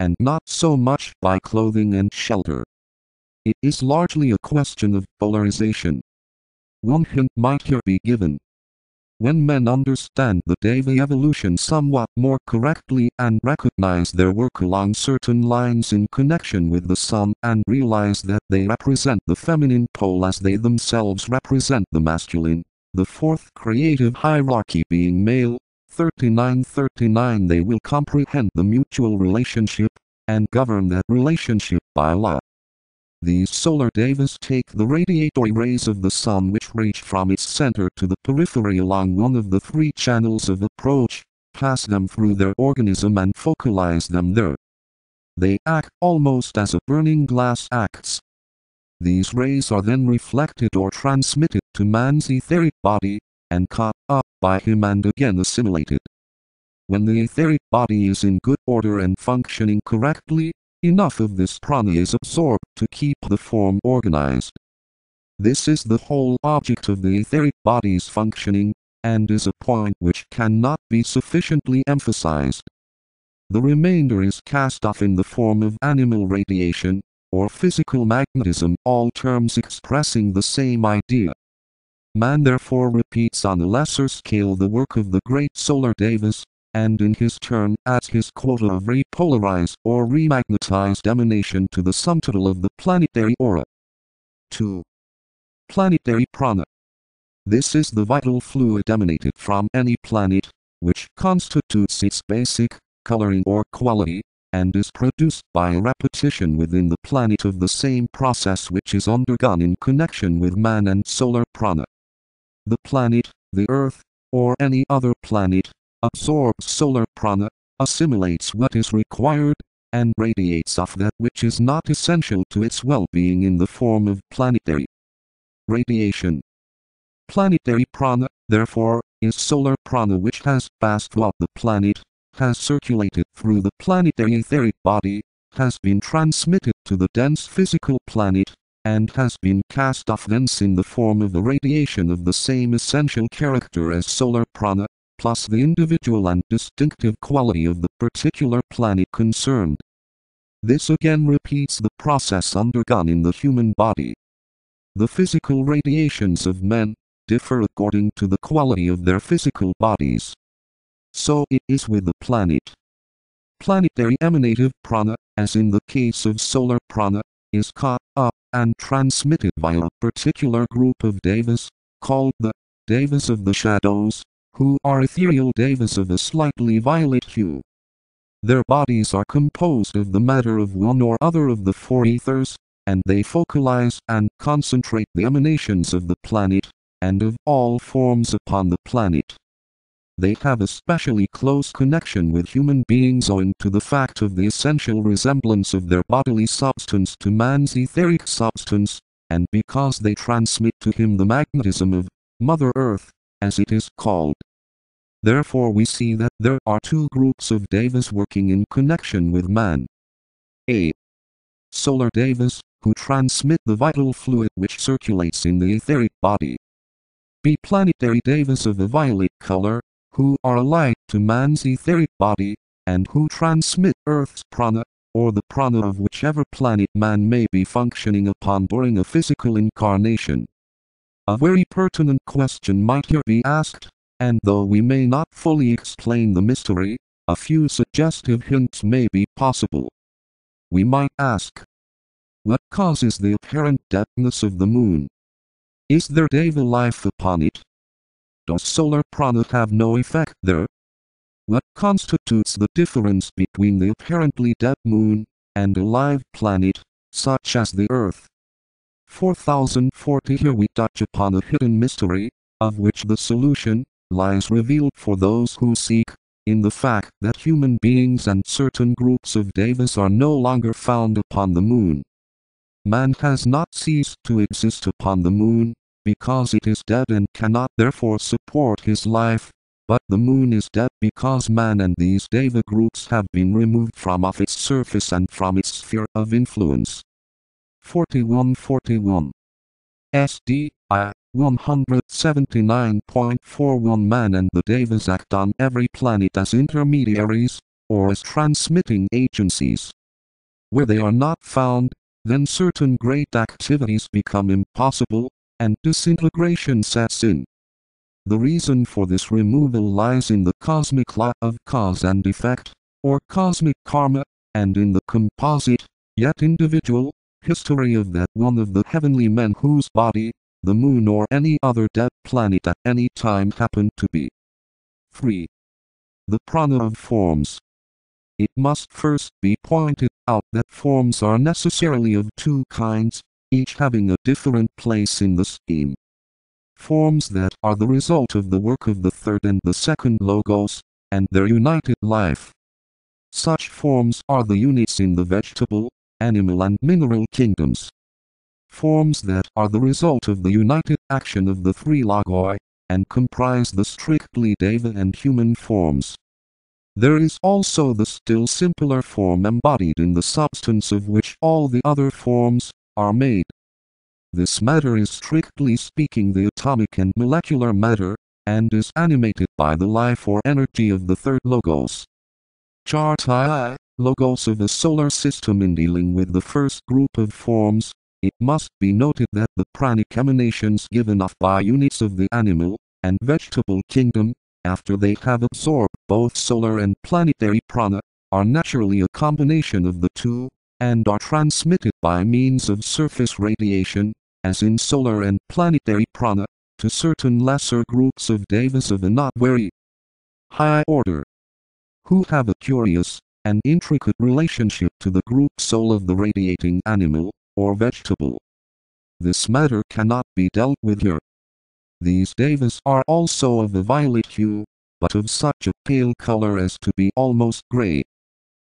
and not so much by clothing and shelter. It is largely a question of polarization. One hint might here be given. When men understand the Deva evolution somewhat more correctly and recognize their work along certain lines in connection with the sun and realize that they represent the feminine pole as they themselves represent the masculine, the fourth creative hierarchy being male, 3939, they will comprehend the mutual relationship and govern that relationship by law. These solar devas take the radiatory rays of the sun which reach from its center to the periphery along one of the three channels of approach, pass them through their organism and focalize them there. They act almost as a burning glass acts. These rays are then reflected or transmitted to man's etheric body, and caught up by him and again assimilated. When the etheric body is in good order and functioning correctly, enough of this prana is absorbed to keep the form organized. This is the whole object of the etheric body's functioning, and is a point which cannot be sufficiently emphasized. The remainder is cast off in the form of animal radiation, or physical magnetism, all terms expressing the same idea. Man therefore repeats on a lesser scale the work of the great solar devas, and in his turn adds his quota of repolarized or remagnetized emanation to the sum total of the planetary aura. 2. Planetary prana. This is the vital fluid emanated from any planet, which constitutes its basic, coloring or quality, and is produced by a repetition within the planet of the same process which is undergone in connection with man and solar prana. The planet, the Earth, or any other planet, absorbs solar prana, assimilates what is required, and radiates off that which is not essential to its well-being in the form of planetary radiation. Planetary prana, therefore, is solar prana which has passed throughout the planet, has circulated through the planetary etheric body, has been transmitted to the dense physical planet, and has been cast off thence in the form of the radiation of the same essential character as solar prana, plus the individual and distinctive quality of the particular planet concerned. This again repeats the process undergone in the human body. The physical radiations of men differ according to the quality of their physical bodies. So it is with the planet. Planetary emanative prana, as in the case of solar prana, is caught up and transmitted via a particular group of devas, called the devas of the shadows, who are ethereal devas of a slightly violet hue. Their bodies are composed of the matter of one or other of the four ethers, and they focalize and concentrate the emanations of the planet, and of all forms upon the planet. They have a specially close connection with human beings owing to the fact of the essential resemblance of their bodily substance to man's etheric substance, and because they transmit to him the magnetism of Mother Earth, as it is called. Therefore we see that there are two groups of devas working in connection with man. A. Solar devas, who transmit the vital fluid which circulates in the etheric body. B. Planetary devas of a violet color, who are allied to man's etheric body, and who transmit Earth's prana, or the prana of whichever planet man may be functioning upon during a physical incarnation. A very pertinent question might here be asked, and though we may not fully explain the mystery, a few suggestive hints may be possible. We might ask, what causes the apparent deadness of the moon? Is there deva life upon it? Does solar prana have no effect there? What constitutes the difference between the apparently dead moon and a live planet, such as the Earth? 4040. Here we touch upon a hidden mystery, of which the solution lies revealed for those who seek, in the fact that human beings and certain groups of devas are no longer found upon the moon. Man has not ceased to exist upon the moon, because it is dead and cannot therefore support his life, but the moon is dead because man and these deva groups have been removed from off its surface and from its sphere of influence. 4141. SDI 179.41. Man and the devas act on every planet as intermediaries, or as transmitting agencies. Where they are not found, then certain great activities become impossible, and disintegration sets in. The reason for this removal lies in the cosmic law of cause and effect, or cosmic karma, and in the composite, yet individual, history of that one of the heavenly men whose body, the moon or any other dead planet at any time happened to be. 3. The prana of forms. It must first be pointed out that forms are necessarily of two kinds, each having a different place in the scheme. Forms that are the result of the work of the third and the second logos, and their united life. Such forms are the units in the vegetable, animal and mineral kingdoms. Forms that are the result of the united action of the three logoi, and comprise the strictly deva and human forms. There is also the still simpler form embodied in the substance of which all the other forms are made. This matter is strictly speaking the atomic and molecular matter, and is animated by the life or energy of the third logos. Treatise, logos of a solar system. In dealing with the first group of forms, it must be noted that the pranic emanations given off by units of the animal and vegetable kingdom, after they have absorbed both solar and planetary prana, are naturally a combination of the two, and are transmitted by means of surface radiation, as in solar and planetary prana, to certain lesser groups of devas of a not very high order, who have a curious and intricate relationship to the group soul of the radiating animal, or vegetable. This matter cannot be dealt with here. These devas are also of a violet hue, but of such a pale color as to be almost gray.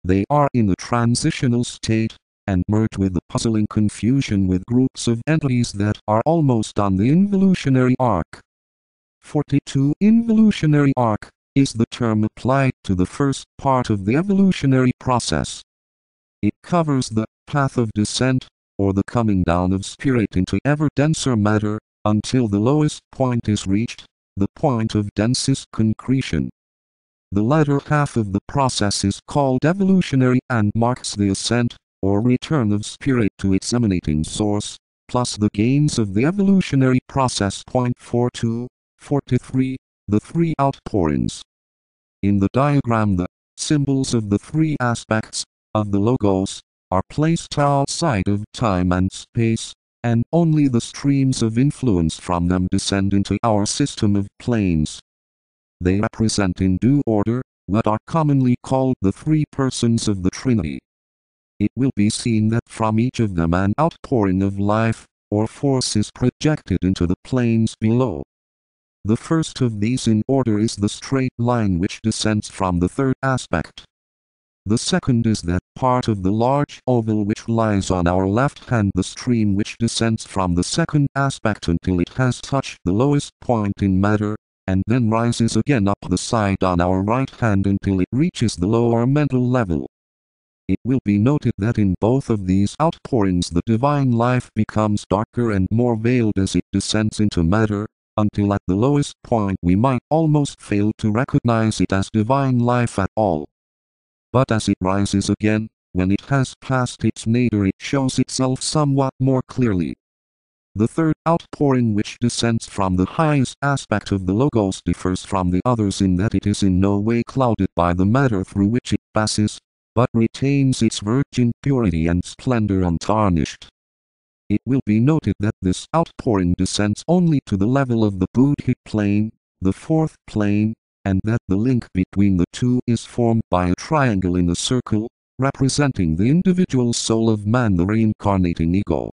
They are in a transitional state, and merge with the puzzling confusion with groups of entities that are almost on the involutionary arc. 42. Involutionary arc is the term applied to the first part of the evolutionary process. It covers the path of descent, or the coming down of spirit into ever denser matter, until the lowest point is reached, the point of densest concretion. The latter half of the process is called evolutionary and marks the ascent, or return of spirit to its emanating source, plus the gains of the evolutionary process. 42, 43, the three outpourings. In the diagram, the symbols of the three aspects of the logos are placed outside of time and space, and only the streams of influence from them descend into our system of planes. They represent in due order what are commonly called the three persons of the Trinity. It will be seen that from each of them an outpouring of life, or force, is projected into the planes below. The first of these in order is the straight line which descends from the third aspect. The second is that part of the large oval which lies on our left hand, the stream which descends from the second aspect until it has touched the lowest point in matter, and then rises again up the side on our right hand until it reaches the lower mental level. It will be noted that in both of these outpourings the divine life becomes darker and more veiled as it descends into matter, until at the lowest point we might almost fail to recognize it as divine life at all. But as it rises again, when it has passed its nadir, it shows itself somewhat more clearly. The third outpouring, which descends from the highest aspect of the logos, differs from the others in that it is in no way clouded by the matter through which it passes, but retains its virgin purity and splendor untarnished. It will be noted that this outpouring descends only to the level of the Buddhic plane, the fourth plane, and that the link between the two is formed by a triangle in a circle, representing the individual soul of man, the reincarnating ego.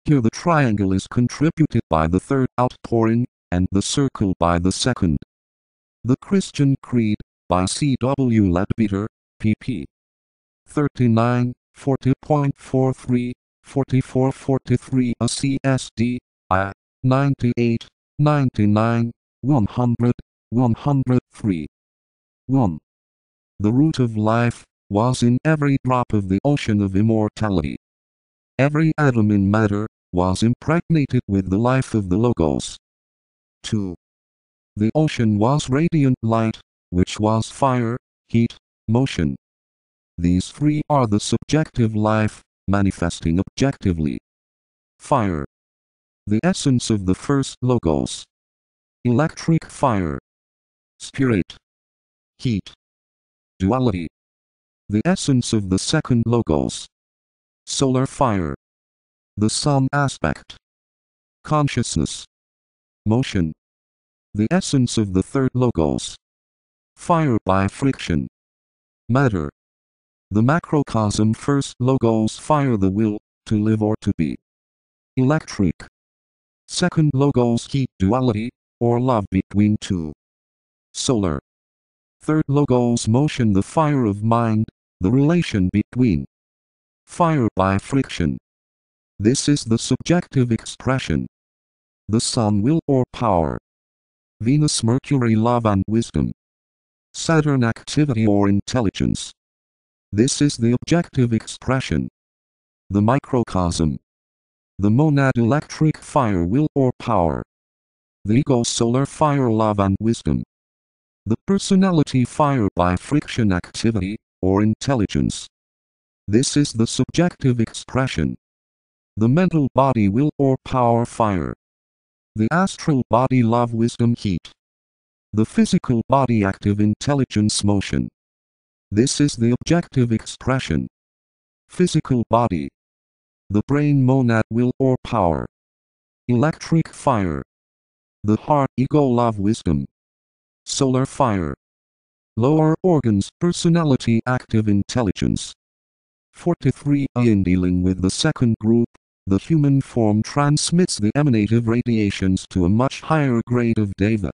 Here the triangle is contributed by the third outpouring, and the circle by the second. The Christian Creed, by C.W. Leadbeater, pp. 39, 40.43, 44-43, a CSD, I, 98, 99, 100, 103. 1. The root of life was in every drop of the ocean of immortality. Every atom in matter was impregnated with the life of the Logos. 2. The ocean was radiant light, which was fire, heat, motion. These three are the subjective life, manifesting objectively. Fire. The essence of the first logos. Electric fire. Spirit. Heat. Duality. The essence of the second logos. Solar fire. The sun aspect. Consciousness. Motion. The essence of the third logos. Fire by friction. Matter. The macrocosm first logos fire the will, to live or to be. Electric. Second logos heat duality, or love between two. Solar. Third logos motion the fire of mind, the relation between. Fire by friction. This is the subjective expression. The sun will or power. Venus Mercury love and wisdom. Saturn activity or intelligence. This is the objective expression. The microcosm. The monad electric fire will or power. The ego solar fire love and wisdom. The personality fire by friction activity, or intelligence. This is the subjective expression. The mental body will or power fire. The astral body love wisdom heat. The physical body active intelligence motion. This is the objective expression. Physical body. The brain monad will or power. Electric fire. The heart ego love wisdom. Solar fire. Lower organs personality active intelligence. 43. In dealing with the second group, the human form transmits the emanative radiations to a much higher grade of deva.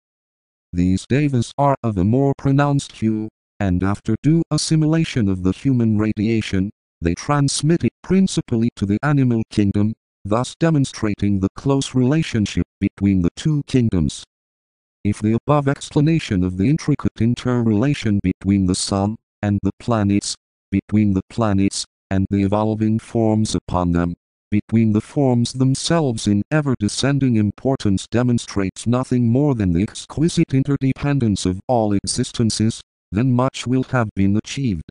These devas are of a more pronounced hue, and after due assimilation of the human radiation, they transmit it principally to the animal kingdom, thus demonstrating the close relationship between the two kingdoms. If the above explanation of the intricate interrelation between the sun and the planets, between the planets and the evolving forms upon them, between the forms themselves in ever-descending importance demonstrates nothing more than the exquisite interdependence of all existences, then much will have been achieved.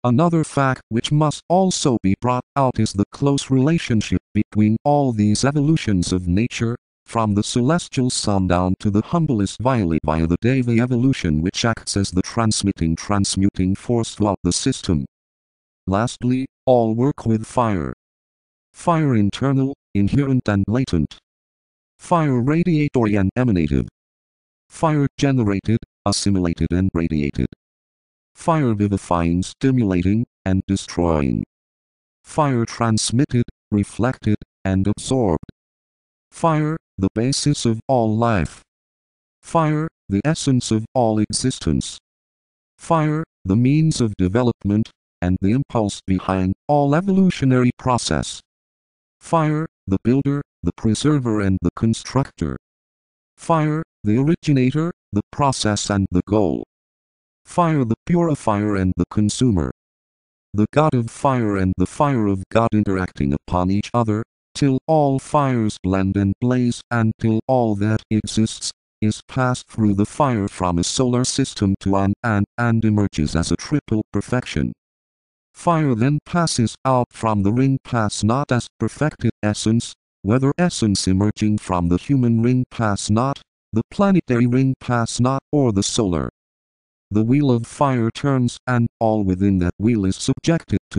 Another fact which must also be brought out is the close relationship between all these evolutions of nature, from the celestial sun down to the humblest violet via the Deva evolution which acts as the transmuting force throughout the system. Lastly, all work with fire. Fire internal, inherent and latent. Fire radiatory and emanative. Fire generated, assimilated and radiated. Fire vivifying, stimulating, and destroying. Fire transmitted, reflected, and absorbed. Fire, the basis of all life. Fire, the essence of all existence. Fire, the means of development, and the impulse behind all evolutionary process. Fire, the builder, the preserver and the constructor. Fire, the originator, the process and the goal. Fire, the purifier and the consumer. The God of fire and the fire of God interacting upon each other, till all fires blend and blaze, and till all that exists is passed through the fire from a solar system to an and emerges as a triple perfection. Fire then passes out from the ring pass not as perfected essence, whether essence emerging from the human ring pass not, the planetary ring pass not, or the solar. The wheel of fire turns, and all within that wheel is subjected to